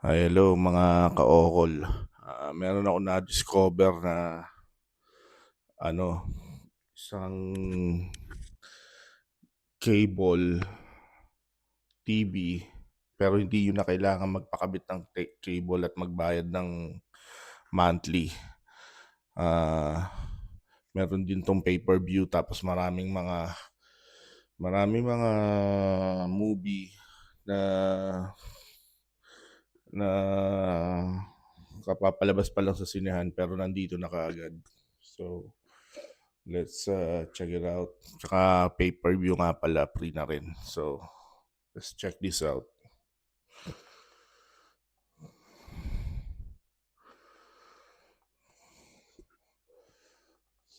Hello mga ka-okol. Meron ako na-discover na ano, isang cable TV, pero hindi yun na kailangan magpakabit ng cable at magbayad ng monthly. Ah, Meron din tong pay-per-view, tapos maraming mga movie na na kapapalabas pa lang sa sinehan pero nandito na kaagad. So, let's check it out. Tsaka pay-per-view nga pala, free na rin. So, let's check this out.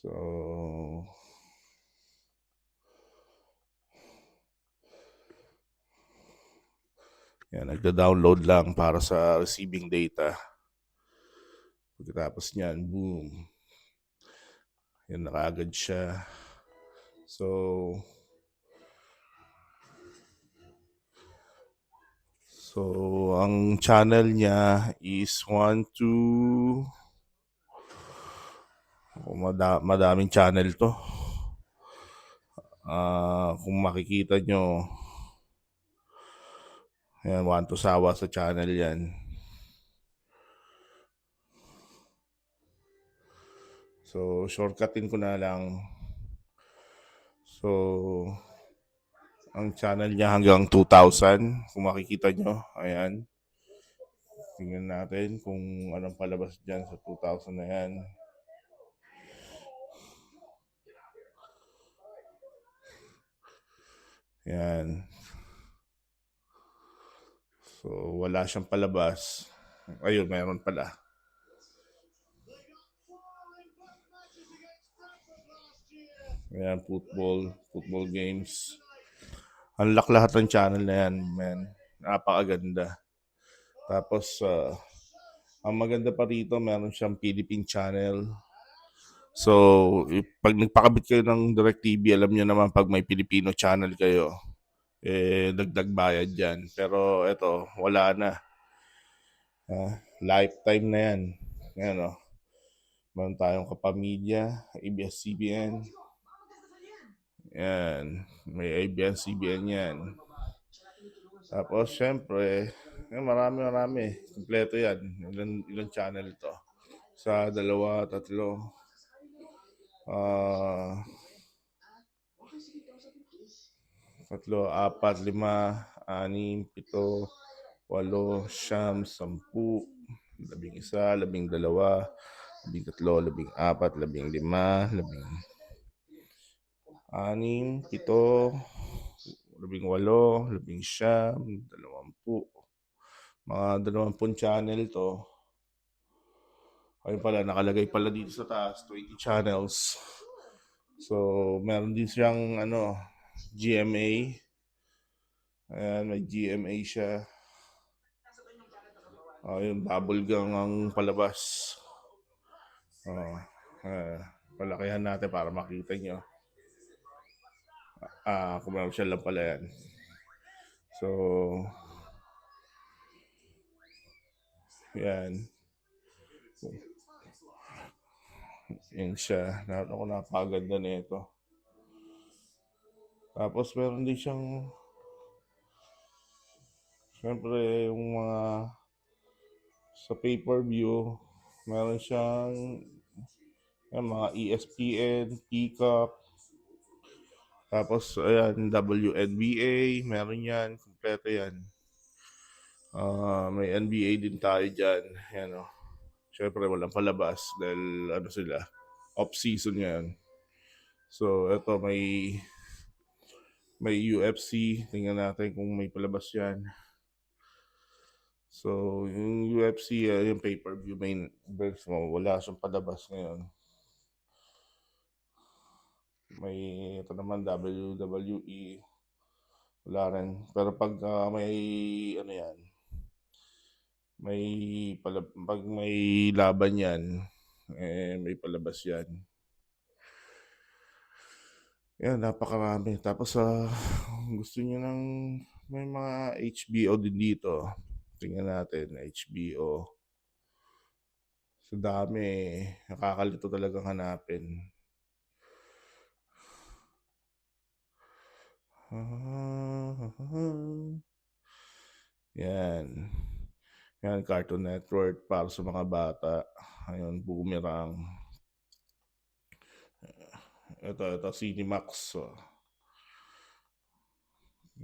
So, yan, nagda-download lang para sa receiving data. Pagkatapos niyan, boom. Yan, nakaagad siya. So, ang channel niya is 1, 2, madaming channel to. Kung makikita nyo, yan, 1 to Sawa sa channel yan. So, shortcutin ko na lang. So, ang channel niya hanggang 2,000. Kung makikita nyo, ayan. Tingnan natin kung anong palabas dyan sa 2,000 na yan. Yan. So, wala siyang palabas. Ayun, mayroon pala. Ayan, football games. Unlock lahat ng channel na yan, man. Napakaganda. Tapos, ang maganda pa rito, meron siyang Philippine channel. So, pag nagpakabit kayo ng DirecTV, alam niyo naman pag may Filipino channel kayo, dagdag bayad yan. Pero ito, wala na. Lifetime na yan. Yan o. Meron tayong Kapamilya, ABS-CBN. Yan. May ABS-CBN yan. Tapos, syempre, marami. Kompleto yan. Ilan channel to? Sa dalawa, tatlo. Tatlo, apat, lima, anim, pito, 8, 9, 10, 11, 12, 13, 14, 15, 16, 7, 18, 19, 20. Mga 20 channel to. Ayun pala, nakalagay pala dito sa taas, 20 channels. So, meron din siyang GMA. Ayan, may GMA siya. Yung bubblegum ang palabas. Palakihan natin para makita nyo. Commercial lang pala yan. So, yan. Yan siya. Ako, napaganda na ito. Tapos meron din siyang, syempre, yung mga sa pay-per-view, meron siyang mga ESPN, Peacock, tapos ayan, WNBA, meron yan, kompleto yan. May NBA din tayo dyan. Yan o. Syempre walang palabas dahil sila, off-season yan. So ito, may UFC. Tingnan natin kung may palabas yan. So yung UFC, yung pay-per-view main events mo, wala siyang palabas ngayon. May ito naman, WWE. Wala rin. Pero pag may yan, pag may laban yan, may palabas yan. Yan, napakarami. Tapos gusto niyo may mga HBO din dito. Tingnan natin, HBO. Sa dami eh. Nakakalito talagang hanapin. Yan. Yan, Cartoon Network para sa mga bata. Ayun, Boomerang. Ito, Cinemax.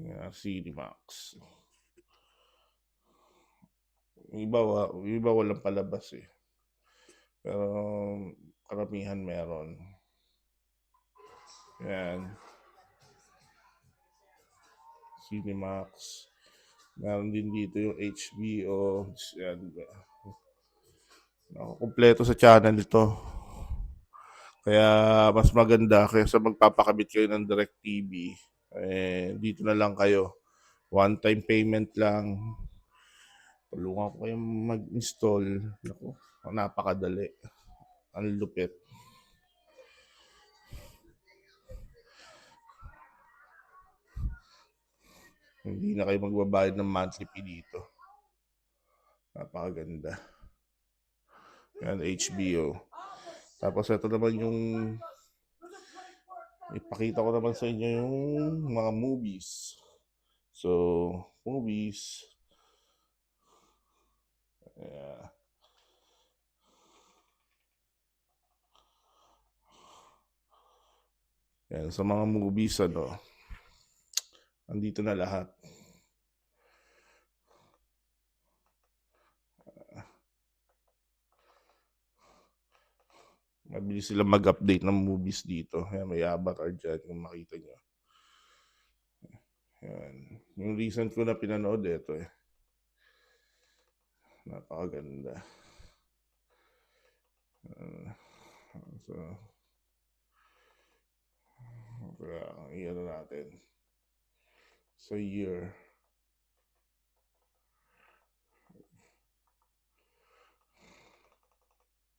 Yan, Cinemax. Iba walang palabas eh. Pero karamihan meron. Yan. Cinemax. Meron din dito yung HBO. Yan. Kumpleto sa channel ito. Kaya mas maganda kaysa magpapakabit kayo ng DirecTV. Dito na lang kayo. One-time payment lang. Tulungan ko kayong mag-install. Naku, napakadali. Ang lupit. Hindi na kayo magbabayad ng monthly fee dito. Napakaganda. Yan, HBO. Tapos ito naman yung ipakita ko naman sa inyo yung mga movies. So, movies. Yeah. Yan, sa mga movies, andito na lahat. Mabilis sila mag-update ng movies dito. Yan, may avatar dyan kung makita nyo. Yan. Yung recent ko na pinanood, ito eh. Napakaganda. So, kaya, iyan natin. Sa year.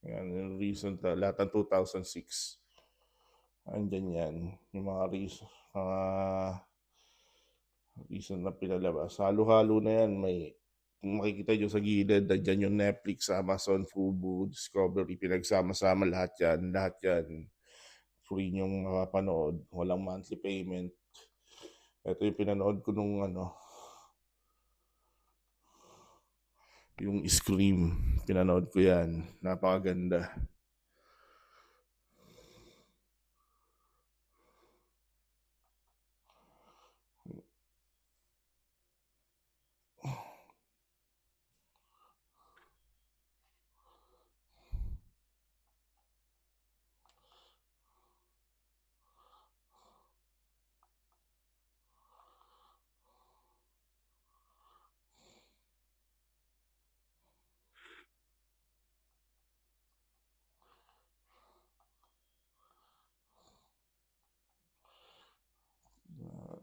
Yan, yung recent, lahat ng 2006. Andyan yan. Yung mga recent na pinalabas. Halo-halo na yan. Kung makikita nyo sa gilid, andyan yung Netflix, Amazon, Fubo, Discovery, pinagsama-sama lahat yan. Lahat yan. Free nyong makapanood. Walang monthly payment. Ito yung pinanood ko nung yung Scream. Pinanood ko yan. Napakaganda.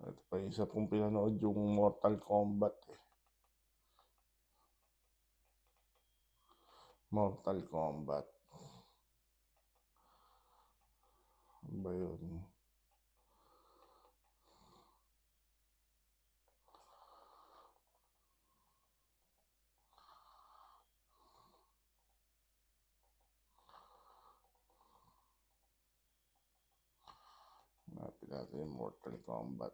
Ito pa isa pong pinanood yung Mortal Kombat. Mortal Kombat. Ano ba yun? Napin natin yung Mortal Kombat.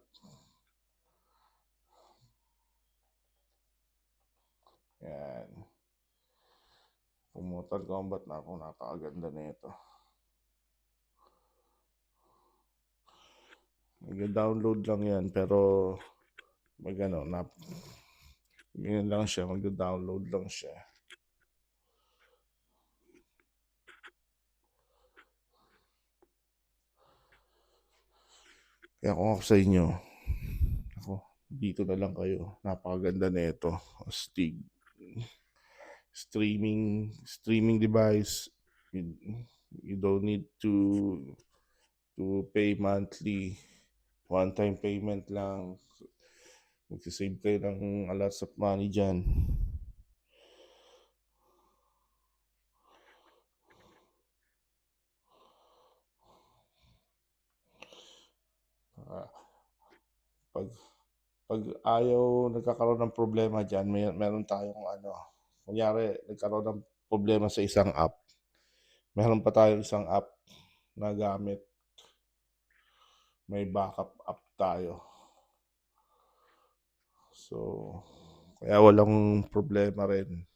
Yan. Kung Mortal Kombat na ako, napakaganda na ito. Mag-download lang yan, pero yun lang siya, mag-download lang siya. Kaya kung ako sa inyo, dito na lang kayo. Napakaganda na ito. Astig. Streaming device. You don't need to pay monthly. One-time payment lang. Magsisave kayo ng a lot of money dyan. Pag ayaw nagkakaroon ng problema diyan, meron tayong ano, kunyari nagkaroon ng problema sa isang app, meron pa tayong isang app na gamit, may backup app tayo. So, kaya walang problema rin.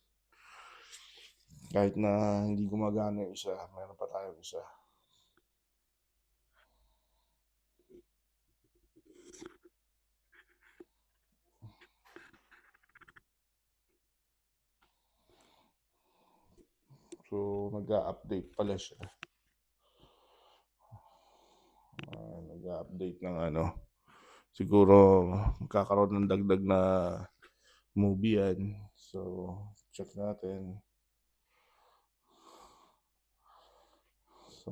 Kahit na hindi gumagana yung isa, meron pa tayong isa. So, nag-a-update pala siya. Nag-a-update ng ano. Siguro, magkakaroon ng dagdag na movie yan. So, check natin. So,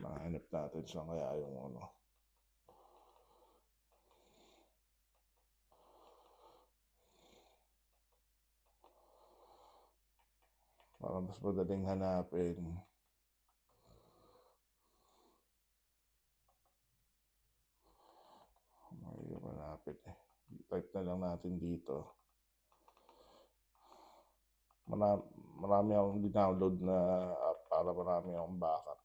mahanap natin saan kaya yung ano. Para mas madaling hanapin. Mahirap hanapin eh. Type na lang natin dito. Marami akong download na app para marami akong backup.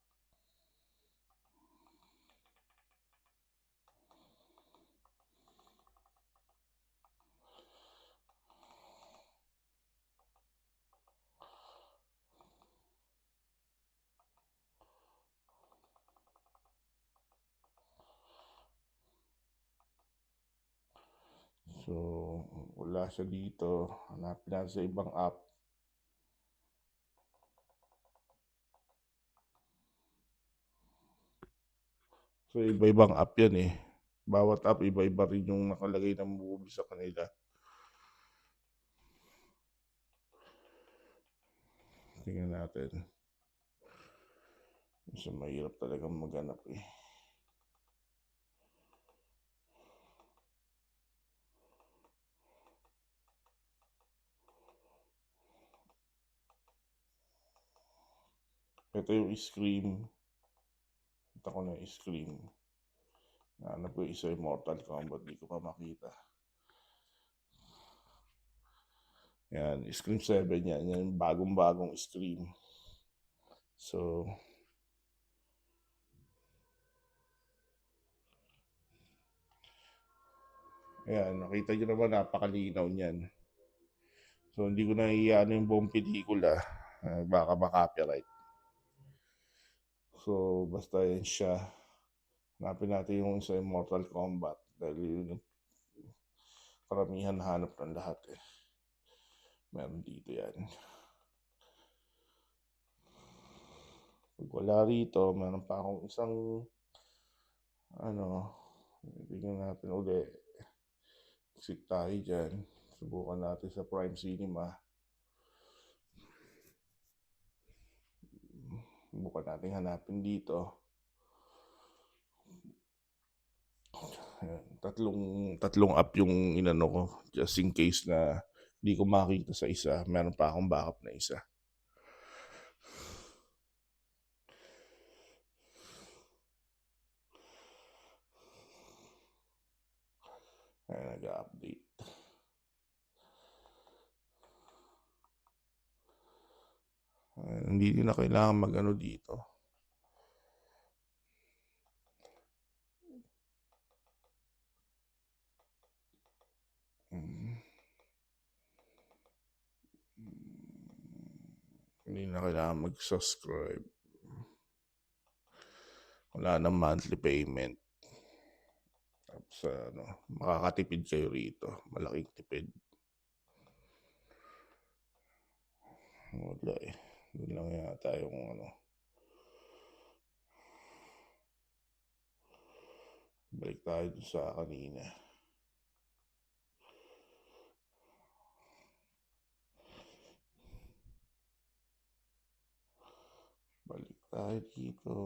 So, wala siya dito. Hanapin natin sa ibang app. So, iba-ibang app yan eh. Bawat app, iba-iba rin yung nakalagay na movie sa kanila. Tingnan natin. So, mahirap talagang maghanap eh. Ito yung Scream. Ito ko na yung Scream. Nahanap ko isa yung Mortal Kombat. Di ko pa makita. Yan, Scream 7 yan. Yan yung bagong-bagong Scream. So, ayan, nakita nyo naman napakalinaw niyan. So, hindi ko na iyan yung buong pelikula. Baka ma-copyright. So, basta yan siya. Hanapin natin yung sa Mortal Kombat. Dahil yun yung karamihan hanap ng lahat eh. Meron dito yan. Pag wala rito, meron pa akong isang tingnan natin uli. Exit tayo dyan. Subukan natin sa Prime Cinema. Subukan natin hanapin dito. Tatlong app yung inano ko. Just in case na hindi ko makita sa isa, meron pa akong backup na isa. Ayan, nag-update. Hindi na kailangan mag-ano dito. Hindi na kailangan mag-subscribe. Wala nang monthly payment. Tapos makakatipid kayo rito. Malaking tipid. Wala eh. Doon lang yata yung balik tayo sa kanina. Balik tayo dito.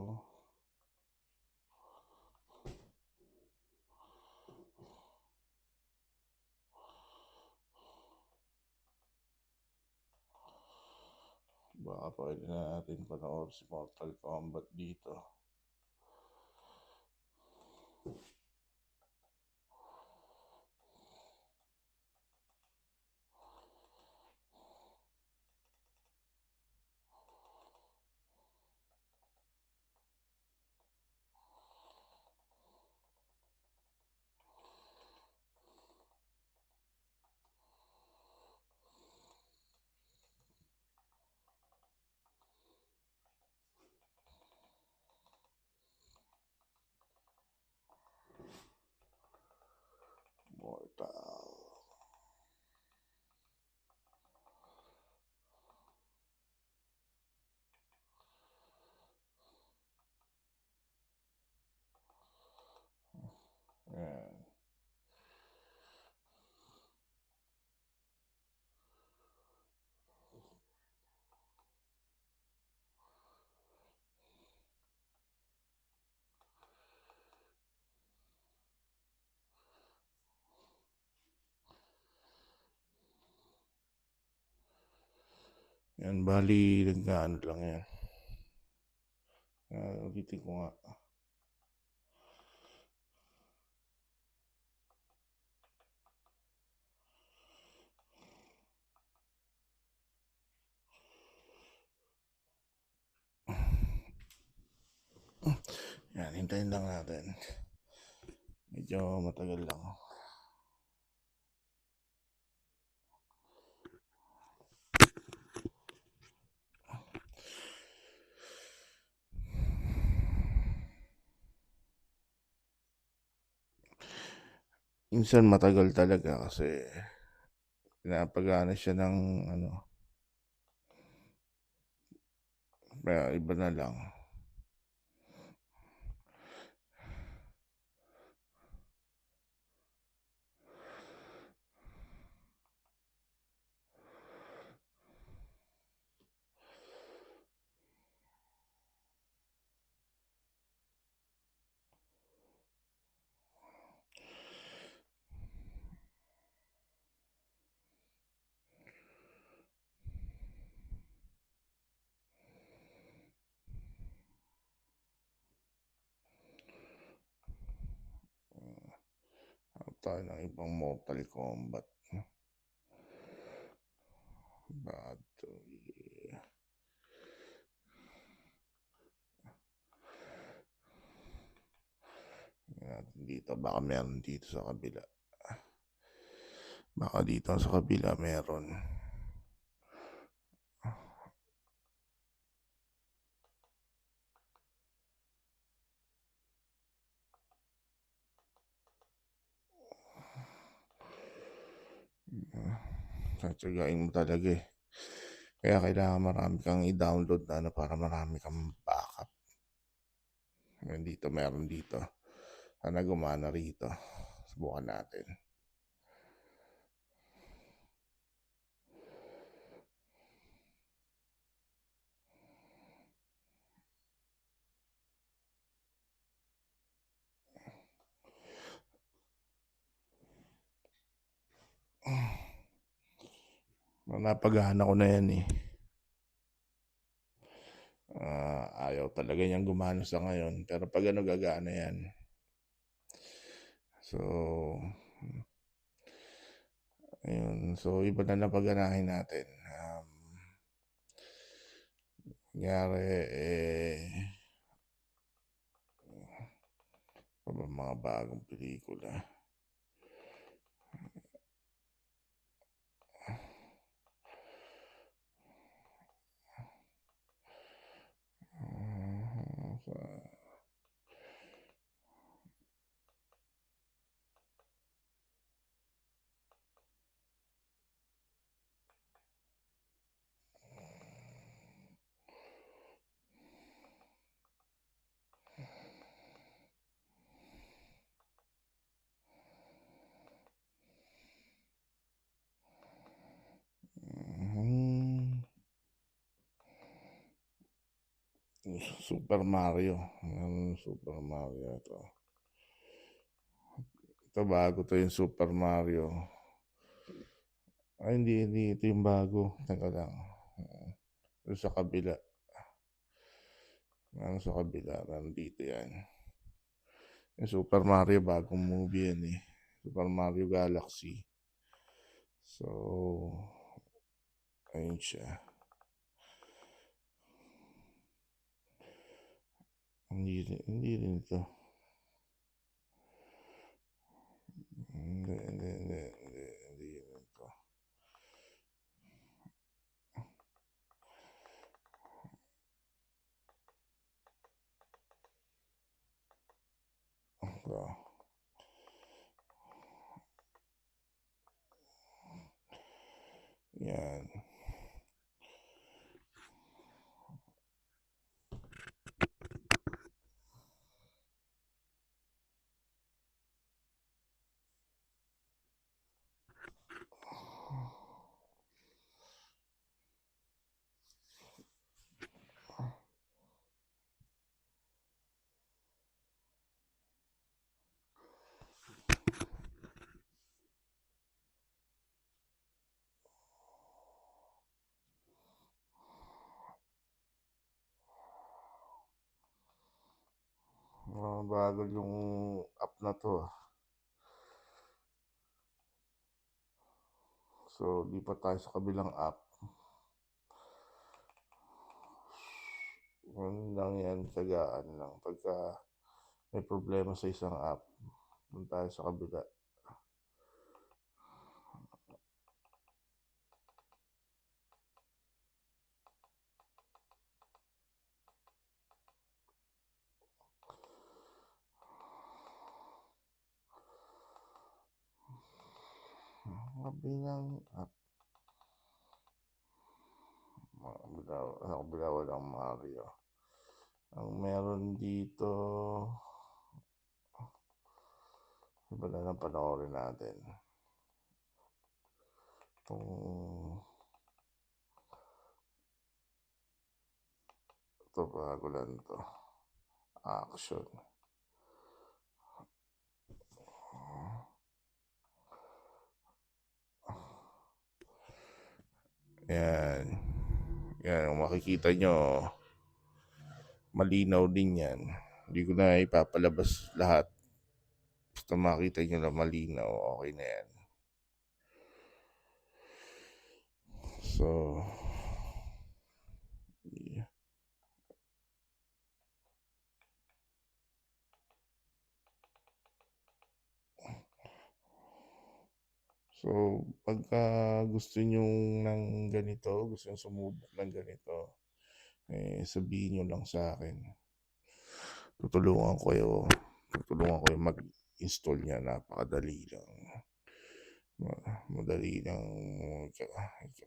Baka pwede na natin panoorin si Mortal Kombat dito. Mortal. Ayan. Yan, bali, nagkaano lang yan. Ulitin ko nga. Yan, hintayin lang natin. Medyo matagal lang. Minsan matagal talaga kasi pinapagana siya ng ano, kaya iba na lang. Tayo ng ibang Mortal Kombat. Battery. Natin dito, baka meron dito sa kabila. Baka dito sa kabila meron. Satsagain mo talaga eh. Kaya kailangan marami kang i-download na ano para marami kang backup. Dito, meron dito. Sana gumana rito. Subukan natin. Napagana ko na yan eh. Ayaw talaga niyang gumana sa ngayon. Pero pag ano, gagana yan. So, ayun. So, iba na napaganahin natin. Nangyari mga bagong pelikula. Super Mario. Super Mario ito. Ito bago to yung Super Mario. Ay, hindi. Ito yung bago. Teka lang. Ito sa kabila. Sa kabila. Nandito yan. Yung Super Mario, bagong movie yan eh. Super Mario Galaxy. So, ayun siya. Hindi rin ito. Hindi rin ito. Ito. Yan. Bago yung app na to. So, lipat tayo sa kabilang app. Lang yan, tagaan lang. Pagka may problema sa isang app, punta tayo sa kabila. Kabilang app. Kabila walang Mario. Ang meron dito, iba na lang panoorin natin. Ito bago lang to. Action. Yan. Yan, kung makikita nyo, malinaw din yan. Hindi ko na ipapalabas lahat. Basta makita nyo na malinaw, okay na yan. So, yeah. So, pagka gusto nyo ng ganito, gusto nyo sumubok ng ganito, sabihin nyo lang sa akin. Tutulungan ko yung mag-install niya. Napakadali lang. Madali lang.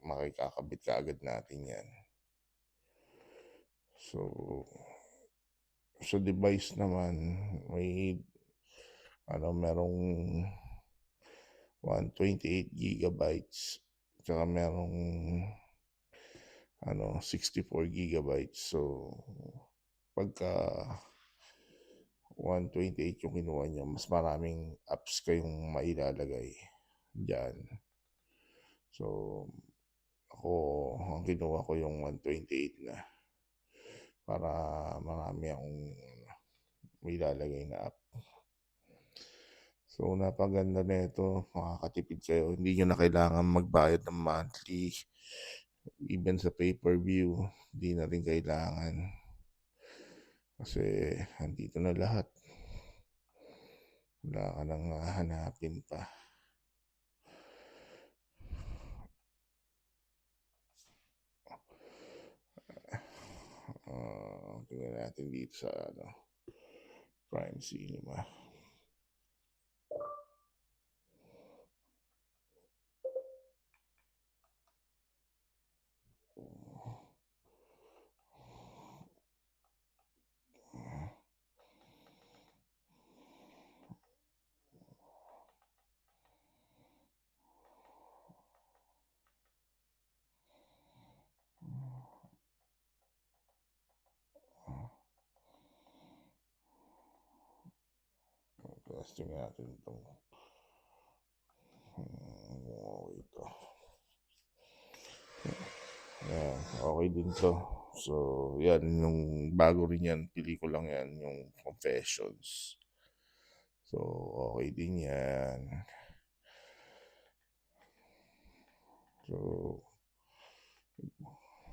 Makikakabit ka agad natin yan. So, sa device naman, merong 128 gigabytes. Tsaka merong 64 gigabytes. So, pagka 128 yung kinuha niya, mas maraming apps kayong mailalagay dyan. So, ang kinuha ko yung 128 na para marami akong mailalagay na app. So, napaganda na ito. Makakatipid kayo. Hindi nyo na kailangan magbayad ng monthly. Even sa pay-per-view, hindi na rin kailangan. Kasi, andito na lahat. Wala ka nang hanapin pa. Tingnan natin dito sa Prime Cinema. Testing natin itong okay ito. Yan, okay din to. So, yan, yung bago rin yan, pili ko lang yan, yung Confessions. So, okay din yan. So,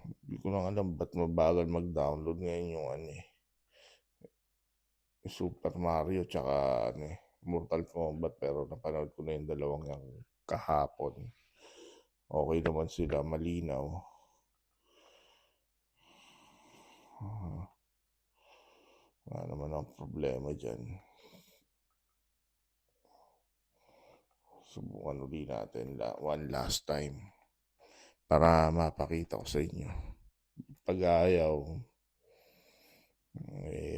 hindi ko lang alam ba't mabagal mag-download ngayon yung Super Mario tsaka Mortal Kombat, pero napanood ko na yung dalawang yung kahapon. Okay naman sila, malinaw. Wala naman ang problema dyan. Subukan ulit natin one last time para mapakita ko sa inyo. Pag ayaw,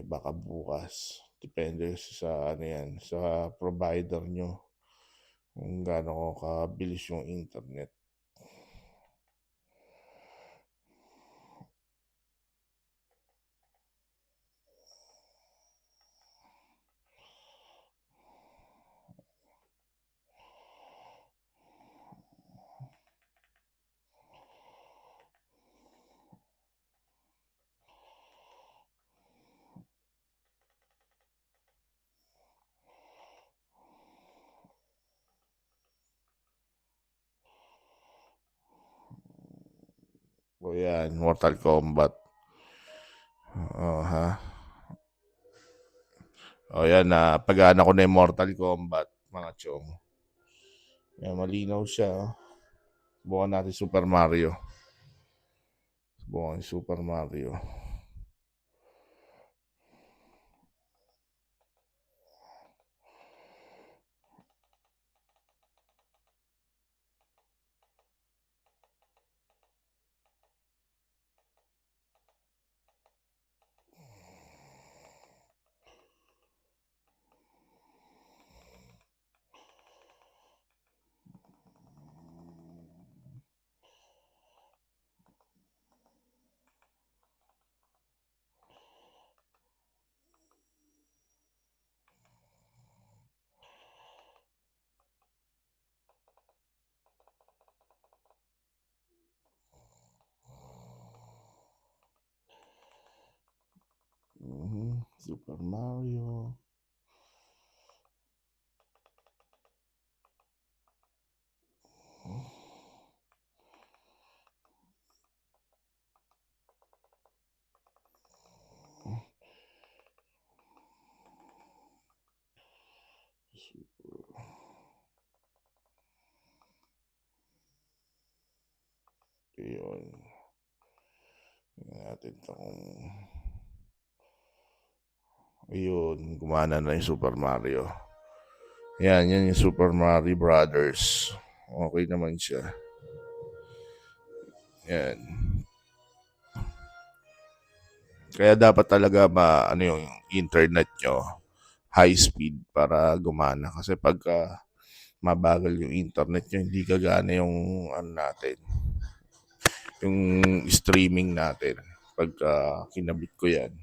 baka bukas. Depende sa sa provider nyo kung gaano kabilis yung internet. O yan, Mortal Kombat. Ha? O yan, pag-ana ko na yung Mortal Kombat, mga chong. Yan, malinaw siya. Subukan natin Super Mario. Subukan Super Mario. Super Mario. Yun. Tingnan natin ito kung... Ayun, gumana na yung Super Mario. Yan yung Super Mario Brothers. Okay naman siya. Yan. Kaya dapat talaga yung internet nyo, high speed para gumana. Kasi pagka mabagal yung internet nyo, hindi gagana yung natin, yung streaming natin pagka kinabit ko yan.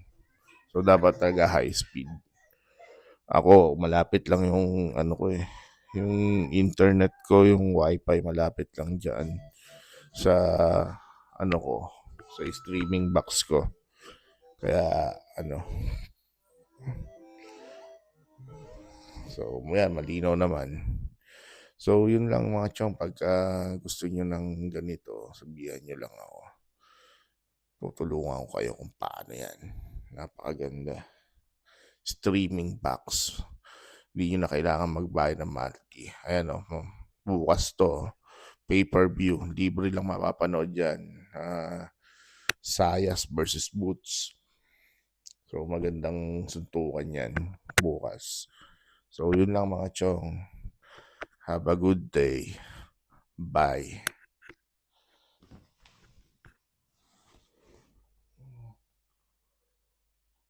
So dapat talaga high speed. Ako, malapit lang yung yung internet ko, yung wifi malapit lang dyan sa sa streaming box ko. Kaya so yan, malinaw naman. So yun lang mga chong, pagka gusto nyo ng ganito, sabihan nyo lang ako. Tutulungan ko kayo kung paano yan. Napakaganda. Streaming box. Hindi nyo na kailangan magbayad ng monthly. Ayan bukas to. Pay-per-view. Libre lang mapapanood yan. Sayas versus Boots. So magandang suntukan yan bukas. So yun lang mga chong. Have a good day. Bye.